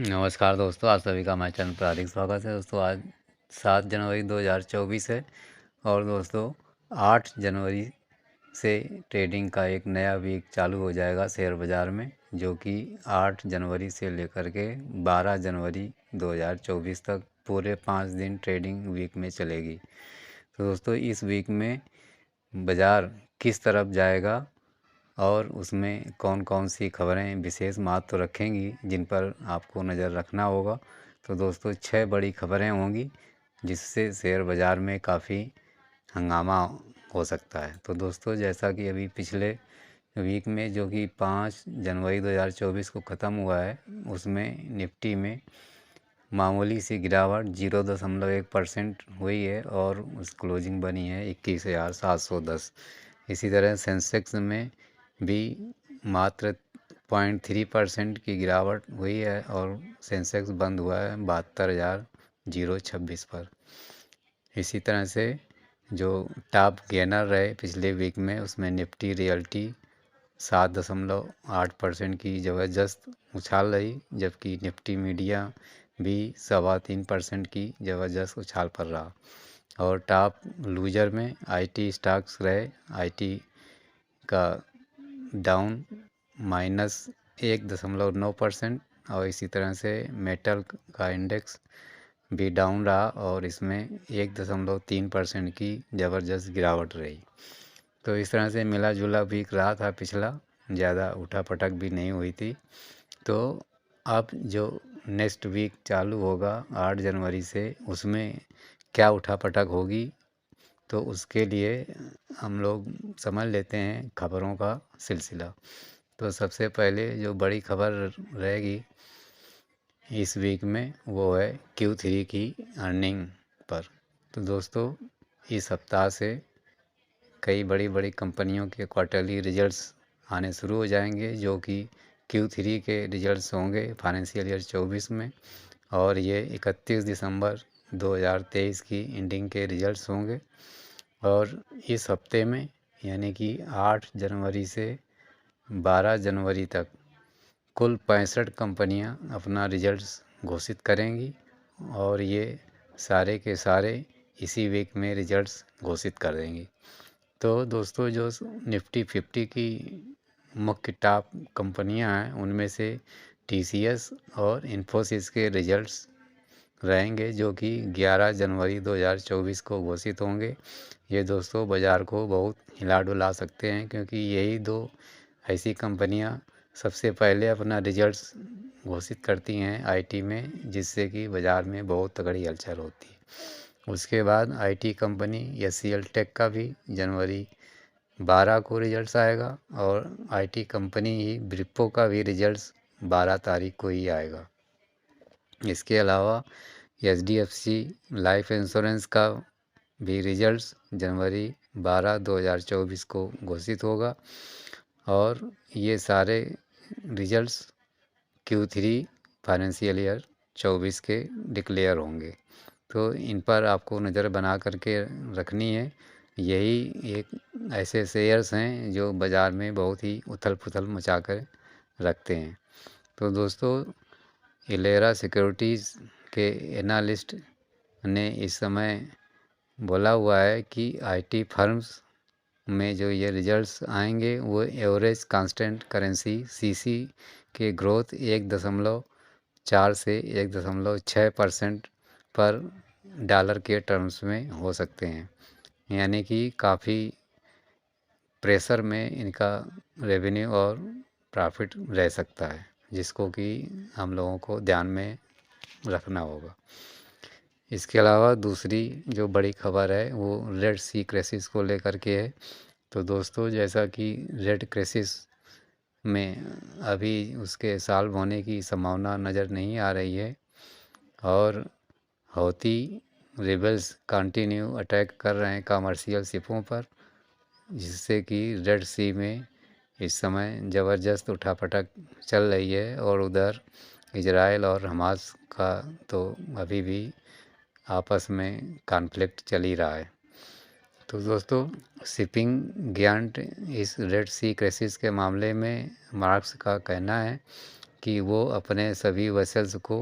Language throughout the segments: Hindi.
नमस्कार दोस्तों, आप सभी का हमारे चैनल पर हार्दिक स्वागत है। दोस्तों आज 7 जनवरी 2024 है और दोस्तों 8 जनवरी से ट्रेडिंग का एक नया वीक चालू हो जाएगा शेयर बाज़ार में, जो कि 8 जनवरी से लेकर के 12 जनवरी 2024 तक पूरे 5 दिन ट्रेडिंग वीक में चलेगी। तो दोस्तों इस वीक में बाज़ार किस तरफ जाएगा और उसमें कौन कौन सी खबरें विशेष महत्व रखेंगी जिन पर आपको नज़र रखना होगा। तो दोस्तों 6 बड़ी खबरें होंगी जिससे शेयर बाज़ार में काफ़ी हंगामा हो सकता है। तो दोस्तों जैसा कि अभी पिछले वीक में जो कि 5 जनवरी 2024 को ख़त्म हुआ है, उसमें निफ्टी में मामूली सी गिरावट 0.1% हुई है और उस क्लोजिंग बनी है 21,710। इसी तरह सेंसेक्स में भी मात्र 0.3% की गिरावट हुई है और सेंसेक्स बंद हुआ है 72,026 पर। इसी तरह से जो टॉप गेनर रहे पिछले वीक में, उसमें निफ्टी रियल्टी 7.8% की ज़बरदस्त उछाल रही, जबकि निफ्टी मीडिया भी 3.25% की ज़बरदस्त उछाल पर रहा। और टॉप लूजर में आईटी स्टॉक्स रहे। आईटी का डाउन -1.9% और इसी तरह से मेटल का इंडेक्स भी डाउन रहा और इसमें 1.3% की ज़बरदस्त गिरावट रही। तो इस तरह से मिला जुला वीक रहा था पिछला, ज़्यादा उठा पटक भी नहीं हुई थी। तो अब जो नेक्स्ट वीक चालू होगा 8 जनवरी से, उसमें क्या उठा पटक होगी, तो उसके लिए हम लोग समझ लेते हैं खबरों का सिलसिला। तो सबसे पहले जो बड़ी खबर रहेगी इस वीक में वो है Q3 की अर्निंग पर। तो दोस्तों इस सप्ताह से कई बड़ी बड़ी कंपनियों के क्वार्टरली रिजल्ट्स आने शुरू हो जाएंगे, जो कि Q3 के रिजल्ट्स होंगे फाइनेंशियल ईयर 24 में, और ये 31 दिसंबर 2023 की एंडिंग के रिजल्ट्स होंगे। और इस हफ्ते में यानी कि 8 जनवरी से 12 जनवरी तक कुल 65 कंपनियां अपना रिजल्ट्स घोषित करेंगी और ये सारे के सारे इसी वीक में रिजल्ट्स घोषित कर देंगी। तो दोस्तों जो निफ्टी 50 की मुख्य टॉप कंपनियां हैं, उनमें से TCS और इन्फोसिस के रिजल्ट्स रहेंगे, जो कि 11 जनवरी 2024 को घोषित होंगे। ये दोस्तों बाज़ार को बहुत हिला डुला सकते हैं, क्योंकि यही दो ऐसी कंपनियां सबसे पहले अपना रिजल्ट्स घोषित करती हैं आईटी में, जिससे कि बाज़ार में बहुत तगड़ी हलचल होती है। उसके बाद आईटी कंपनी HCL टेक का भी जनवरी 12 को रिजल्ट्स आएगा और आईटी कंपनी ही विप्रो का भी रिजल्ट्स 12 तारीख को ही आएगा। इसके अलावा HDFC लाइफ इंश्योरेंस का भी रिजल्ट्स जनवरी 12 2024 को घोषित होगा और ये सारे रिजल्ट्स Q3 फाइनेंशियल ईयर 24 के डिक्लेयर होंगे। तो इन पर आपको नज़र बना करके रखनी है। यही एक ऐसे शेयर्स हैं जो बाज़ार में बहुत ही उथल पुथल मचा कर रखते हैं। तो दोस्तों इलेरा सिक्योरिटीज़ के एनालिस्ट ने इस समय बोला हुआ है कि आईटी फर्म्स में जो ये रिजल्ट्स आएंगे वो एवरेज कांस्टेंट करेंसी CC के ग्रोथ 1.4 से 1.6% पर डॉलर के टर्म्स में हो सकते हैं, यानी कि काफ़ी प्रेशर में इनका रेवेन्यू और प्रॉफिट रह सकता है, जिसको कि हम लोगों को ध्यान में रखना होगा। इसके अलावा दूसरी जो बड़ी खबर है वो रेड सी क्राइसिस को लेकर के है। तो दोस्तों जैसा कि रेड क्राइसिस में अभी उसके सॉल्व होने की संभावना नज़र नहीं आ रही है और हौती रिबल्स कंटिन्यू अटैक कर रहे हैं कमर्शियल शिपों पर, जिससे कि रेड सी में इस समय ज़बरदस्त उठापटक चल रही है और उधर इजराइल और हमास का तो अभी भी आपस में कॉन्फ्लिक्ट चल ही रहा है। तो दोस्तों शिपिंग गिगांट इस रेड सी क्राइसिस के मामले में मार्क्स का कहना है कि वो अपने सभी वेसल्स को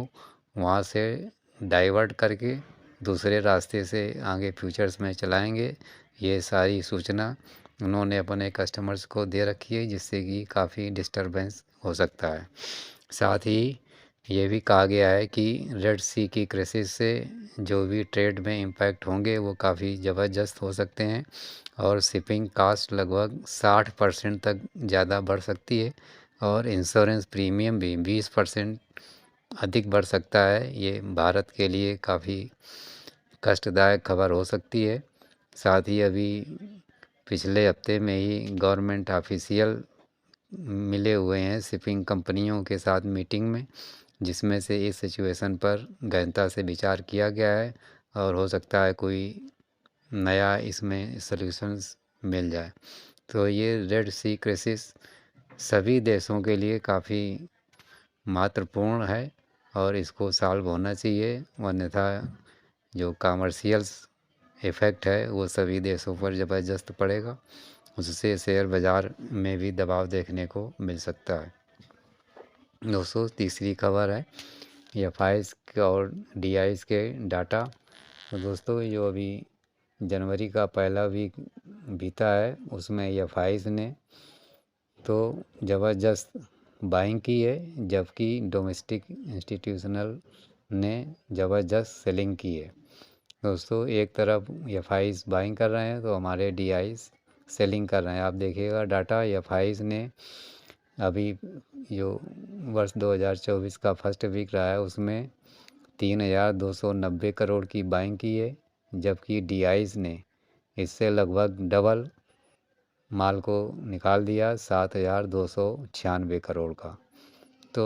वहाँ से डाइवर्ट करके दूसरे रास्ते से आगे फ्यूचर्स में चलाएंगे। ये सारी सूचना उन्होंने अपने कस्टमर्स को दे रखी है, जिससे कि काफ़ी डिस्टरबेंस हो सकता है। साथ ही ये भी कहा गया है कि रेड सी की क्राइसिस से जो भी ट्रेड में इम्पैक्ट होंगे वो काफ़ी ज़बरदस्त हो सकते हैं और शिपिंग कास्ट लगभग 60% तक ज़्यादा बढ़ सकती है और इंश्योरेंस प्रीमियम भी 20% अधिक बढ़ सकता है। ये भारत के लिए काफ़ी कष्टदायक खबर हो सकती है। साथ ही अभी पिछले हफ्ते में ही गवर्नमेंट ऑफिशियल मिले हुए हैं शिपिंग कंपनियों के साथ मीटिंग में, जिसमें से इस सिचुएशन पर गहनता से विचार किया गया है और हो सकता है कोई नया इसमें सॉल्यूशंस मिल जाए। तो ये रेड सी क्राइसिस सभी देशों के लिए काफ़ी महत्वपूर्ण है और इसको सॉल्व होना चाहिए, अन्यथा जो कमर्शियल्स इफ़ेक्ट है वो सभी देशों पर ज़बरदस्त पड़ेगा। उससे शेयर बाज़ार में भी दबाव देखने को मिल सकता है। दोस्तों तीसरी खबर है एफआईएस और डीआईएस के डाटा। तो दोस्तों जो अभी जनवरी का पहला वीक बीता है उसमें एफआईएस ने तो ज़बरदस्त बाइंग की है, जबकि डोमेस्टिक इंस्टीट्यूशनल ने ज़बरदस्त सेलिंग की है। दोस्तों एक तरफ एफआईएस बाइंग कर रहे हैं तो हमारे डीआईएस सेलिंग कर रहे हैं। आप देखिएगा डाटा एफआईएस ने अभी जो वर्ष 2024 का फर्स्ट वीक रहा है उसमें 3,290 करोड़ की बाइंग की है, जबकि डीआईएस ने इससे लगभग डबल माल को निकाल दिया 7,296 करोड़ का। तो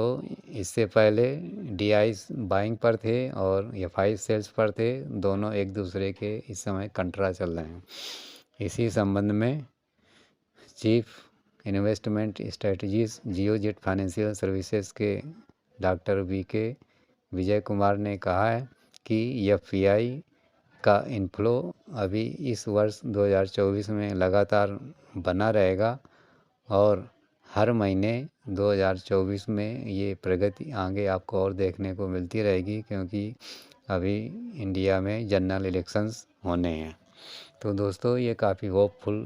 इससे पहले डीआईएस बाइंग पर थे और एफआईएस सेल्स पर थे, दोनों एक दूसरे के इस समय कंट्रा चल रहे हैं। इसी संबंध में chief investment strategies Geojit financial services के डॉक्टर वीके विजय कुमार ने कहा है कि एफपीआई का इनफ्लो अभी इस वर्ष 2024 में लगातार बना रहेगा और हर महीने 2024 में ये प्रगति आगे आपको और देखने को मिलती रहेगी, क्योंकि अभी इंडिया में जनरल इलेक्शंस होने हैं। तो दोस्तों ये काफ़ी होपफुल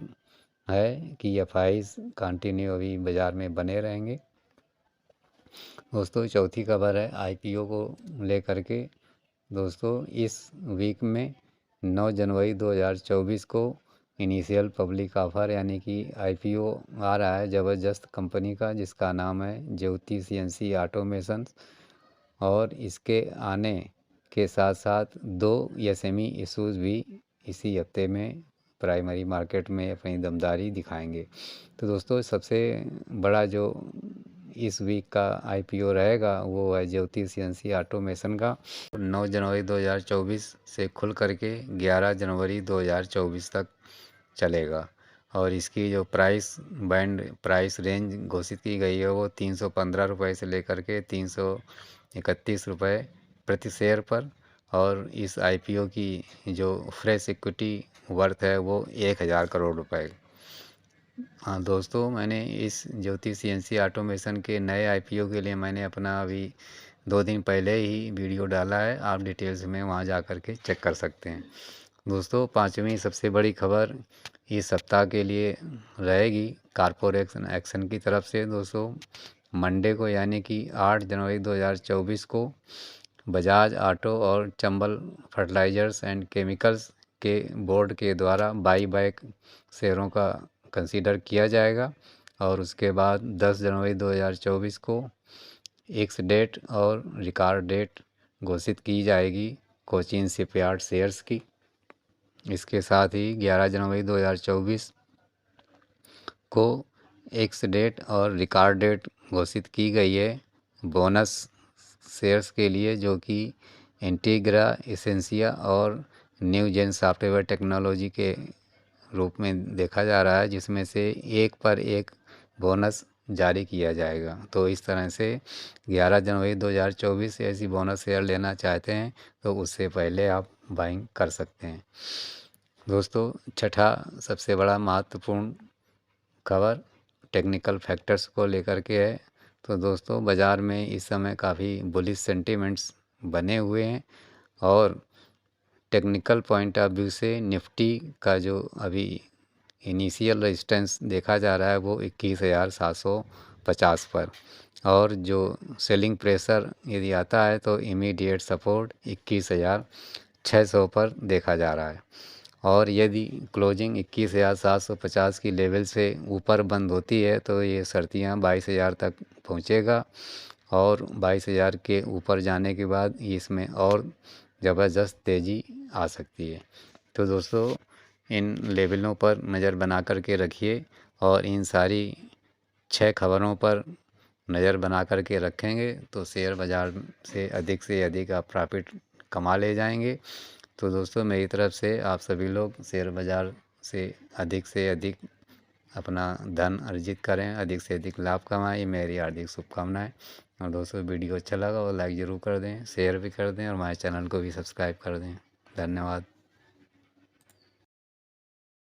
है कि एफआईएस कंटिन्यू अभी बाज़ार में बने रहेंगे। दोस्तों चौथी खबर है आईपीओ को लेकर के। दोस्तों इस वीक में 9 जनवरी 2024 को इनिशियल पब्लिक ऑफर यानी कि आईपीओ आ रहा है ज़बरदस्त कंपनी का, जिसका नाम है ज्योति सीएनसी ऑटोमेशन। और इसके आने के साथ साथ 2 एसएमई इशूज़ भी इसी हफ्ते में प्राइमरी मार्केट में अपनी दमदारी दिखाएंगे। तो दोस्तों सबसे बड़ा जो इस वीक का आईपीओ रहेगा वो है ज्योति सीएनसी ऑटोमेशन का। 9 जनवरी 2024 से खुल करके 11 जनवरी 2024 तक चलेगा और इसकी जो प्राइस रेंज घोषित की गई है वो 315 रुपये से लेकर के 331 रुपये प्रति शेयर पर, और इस आईपीओ की जो फ्रेश इक्विटी वर्थ है वो 1,000 करोड़ रुपए। हाँ दोस्तों, मैंने इस ज्योति सीएनसी ऑटोमेशन के नए आईपीओ के लिए मैंने अपना अभी 2 दिन पहले ही वीडियो डाला है, आप डिटेल्स में वहाँ जा कर के चेक कर सकते हैं। दोस्तों पांचवी सबसे बड़ी खबर इस सप्ताह के लिए रहेगी कॉरपोरेट एक्शन की तरफ से। दोस्तों मंडे को यानी कि 8 जनवरी 2024 को बजाज ऑटो और चंबल फर्टिलाइजर्स एंड केमिकल्स के बोर्ड के द्वारा बाई बैक शेयरों का कंसीडर किया जाएगा और उसके बाद 10 जनवरी 2024 को एक्स डेट और रिकॉर्ड डेट घोषित की जाएगी कोचीन शिपयार्ड शेयर्स की। इसके साथ ही 11 जनवरी 2024 को एक्स डेट और रिकॉर्ड डेट घोषित की गई है बोनस शेयर्स के लिए, जो कि इंटीग्रा एसेंसिया और न्यू जेन सॉफ्टवेयर टेक्नोलॉजी के रूप में देखा जा रहा है, जिसमें से एक पर एक बोनस जारी किया जाएगा। तो इस तरह से 11 जनवरी 2024 से ऐसी बोनस शेयर लेना चाहते हैं तो उससे पहले आप बाइंग कर सकते हैं। दोस्तों छठा सबसे बड़ा महत्वपूर्ण खबर टेक्निकल फैक्टर्स को लेकर के है। तो दोस्तों बाज़ार में इस समय काफ़ी बुलिश सेंटिमेंट्स बने हुए हैं और टेक्निकल पॉइंट ऑफ व्यू से निफ्टी का जो अभी इनिशियल रेजिस्टेंस देखा जा रहा है वो 21,750 पर, और जो सेलिंग प्रेशर यदि आता है तो इमीडिएट सपोर्ट 21,600 पर देखा जा रहा है। और यदि क्लोजिंग 21,750 की लेवल से ऊपर बंद होती है तो ये सर्तियाँ 22,000 तक पहुँचेगा, और 22,000 के ऊपर जाने के बाद इसमें और ज़बरदस्त तेज़ी आ सकती है। तो दोस्तों इन लेवलों पर नज़र बना कर के रखिए, और इन सारी 6 खबरों पर नज़र बना कर के रखेंगे तो शेयर बाज़ार से अधिक आप प्रॉफिट कमा ले जाएंगे। तो दोस्तों मेरी तरफ से आप सभी लोग शेयर बाज़ार से अधिक अपना धन अर्जित करें, अधिक से अधिक लाभ कमाएं, मेरी हार्दिक शुभकामनाएं। और दोस्तों वीडियो अच्छा लगा और लाइक ज़रूर कर दें, शेयर भी कर दें और हमारे चैनल को भी सब्सक्राइब कर दें। धन्यवाद।